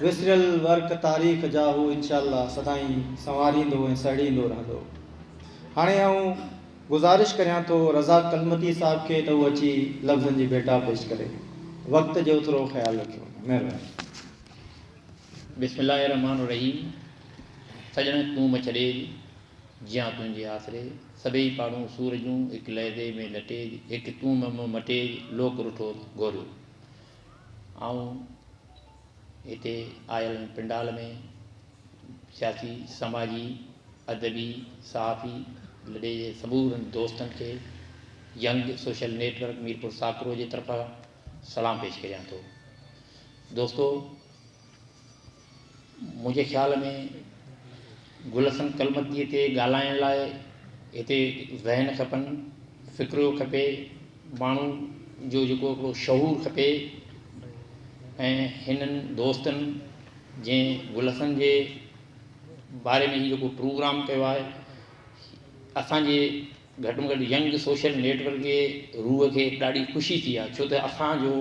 विसरियल work तारीख़ जा हू इंशाअल्लाह सदाईं संवारींदो ऐं सड़ींदो रहंदो। हाणे आऊं गुज़ारिश करियां थो रज़ा कलमती साहब खे त उहो अची लफ़्ज़नि जी भेटा पेश करे। वक़्त जो थोरो ख़्यालु रखियो, महिरबानी। बिस्मिल्लाहिर्रहमानिर्रहीम। सजण तूं मछड़े जियां तुंहिंजे आसरे सभई पाड़ूं सूर जूं हिकु लहदे में लटे हिकु तूं मम मटे लोक रुठो गोरियो। ऐं हिते आयल पिंडाल में सियासी समाजी अदबी सहाफ़ी लॾे जे समूरनि दोस्तनि खे यंग सोशल नेटवर्क मीरपुर साकरो जे तरफ़ां सलाम पेश करियां थो। दोस्तो, मुंहिंजे ख़्याल में गुलशन कलमतीअ ते ॻाल्हाइण लाइ हिते ज़हन खपनि, फ़िक्रो खपे, माण्हू जो जेको हिकिड़ो शऊर खपे। ऐं हिननि दोस्तनि जंहिं गुलशन जे बारे में ही जेको प्रोग्राम कयो आहे, असांजे घटि में घटि यंग सोशल नेटवर्क जे रूह खे ॾाढी ख़ुशी थी आहे, छो त असांजो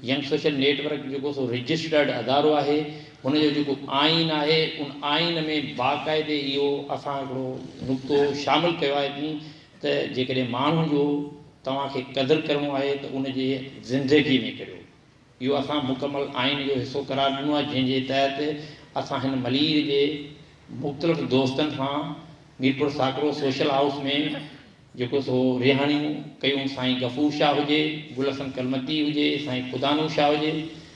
यंग सोशल नेटवर्क जेको सो रजिस्टर्ड अदारो आहे, हुनजो जेको आइन आहे उन आइन में बाक़ाइदे इहो असां हिकिड़ो नुक़्तो शामिलु कयो आहे त जेकॾहिं माण्हू जो तव्हांखे क़दुरु करिणो आहे त उनजे ज़िंदगी में करियो। इहो असां मुकमल आइन जो हिसो करार ॾिनो आहे, जंहिंजे तहत असां हिन मलीर जे मुख़्तलिफ़ दोस्तनि सां मीरपुर साकरो सोशल हाउस में जेको सो रिहाणियूं कयूं। साईं गफ़ूर शाह हुजे, गुलशन कलमती हुजे, साईं खुदानू शाह हुजे,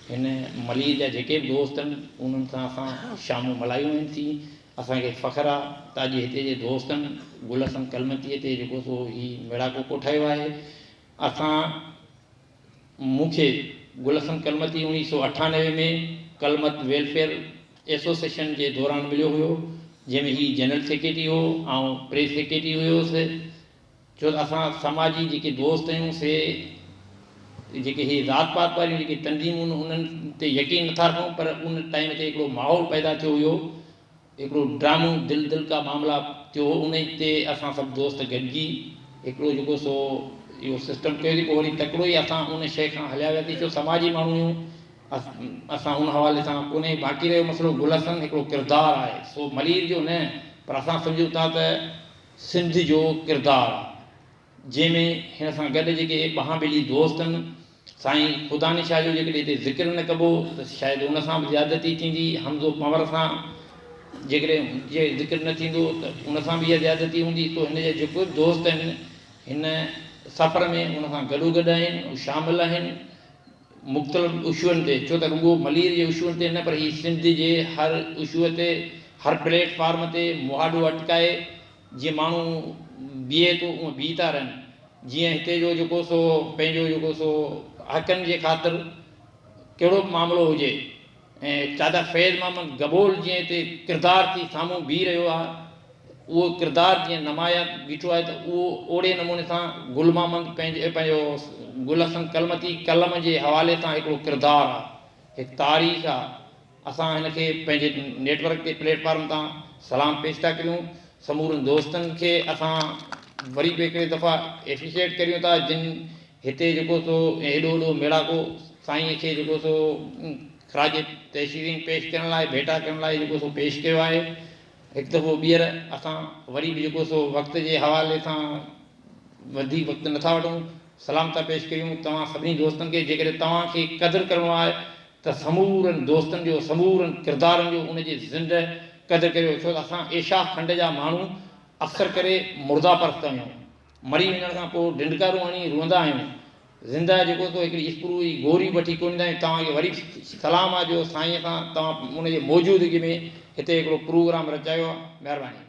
हिन मलीर जा जेके बि दोस्त आहिनि उन्हनि सां असां शामूं मल्हायूं आहिनि थी। असांखे फ़ख़्रु आहे त अॼु हिते जे दोस्तनि गुलशन कलमतीअ ते जेको सो ही मेड़ाको कोठायो आहे। मूंखे गुलशन कलमती 1998 में कलमत वेलफेयर एसोसिएशन जे दौरान मिलियो हुयो, जंहिंमें ही जनरल सेक्रेटरी हो ऐं प्रेस सेक्रेटरी हुयोसि। छो त असां समाजी जेके दोस्त आहियूं से जेके ही ज़ात पात वारियूं जेके तंज़ीमूं उन्हनि ते यकीन नथा रखूं, पर उन टाइम ते हिकिड़ो माहौल पैदा थियो हुयो, हिकिड़ो ड्रामो दिल का मामला थियो हो। उन ते असां सभु दोस्त गॾिजी हिकिड़ो जेको सो इहो सिस्टम कयोसीं। पोइ वरी तकिड़ो ई असां उन शइ खां हलिया वियासीं, छो समाजी माण्हू आहियूं असां उन हवाले सां कोन्हे। बाक़ी रहियो मसइलो गुलशन हिकिड़ो किरदारु आहे, सो मलीर जो न, पर असां सम्झूं था त सिंध जो किरदारु आहे, जंहिंमें हिन सां गॾु जेके ॿाहां दोस्त आहिनि। साईं खुदानी शाह जो जेकॾहिं हिते ज़िक्र न कबो त शायदि उन सां बि ज़्यादती थींदी। हमज़ो पंवर सां जेकॾहिं जे ज़िक्र न थींदो त उन सां बि इहा ज़्यादती हूंदी। तो हिन जा जेको दोस्त आहिनि हिन सफ़र में उन सां गॾोगॾु आहिनि, शामिलु आहिनि मुख़्तलिफ़ इशूअनि ते। छो त रुॻो मलीर जे इशूअनि ते न, पर ही सिंध जे हर इशूअ ते, हर प्लेटफॉर्म ते मुहाॾो अटकाए जीअं माण्हू बीहे थो उअं बीह था रहनि। जीअं हिते जो जेको सो पंहिंजो जेको सो हक़नि जे ख़ातिर कहिड़ो बि मामिलो हुजे, ऐं चाचा फैज़ मोहम्मद गबोल जीअं हिते किरदारु थी साम्हूं बीह रहियो आहे, उहो किरदारु जीअं नुमाया बीठो आहे, त उहो ओड़े नमूने सां गुल मोहम्मद पंहिंजो गुलशन कलमती कलम जे हवाले सां हिकिड़ो किरदारु आहे, हिकु तारीख़ आहे। असां हिनखे पंहिंजे नेटवर्क ते प्लेटफॉर्म तां सलाम पेश था करियूं। समूरनि दोस्तनि खे असां वरी बि हिकिड़े दफ़ा एप्रिशिएट करियूं था, जिन हिते जेको सो हेॾो वॾो मेड़ाको साईं खे जेको सो ख़राज तहसीन पेश करण लाइ, भेटा करण लाइ जेको सो पेश कयो आहे। हिकु दफ़ो ॿीहर असां वरी बि जेको सो वक़्त जे हवाले सां वधीक वक़्तु नथा वठूं, सलाम था पेश कयूं तव्हां सभिनी दोस्तनि खे। जेकॾहिं तव्हांखे क़दुरु करिणो आहे त समूरनि दोस्तनि जो, समूरनि किरदारनि जो उनजे ज़िंद क़दुरु करियो। छो त असां एशा खंड जा माण्हू अक्सर करे मुर्दा परस्त आहियूं, मरी वञण खां पोइ ढिंडकारूं हणी रुअंदा आहियूं। ज़िंदा जेको सो हिकिड़ी इस्प्रू जी गोरी वठी कोन ईंदा आहियूं। तव्हांखे वरी सलाम आहे जो साईं सां तव्हां उनजे मौजूदगी में हिते हिकिड़ो प्रोग्राम रचायो आहे। महिरबानी।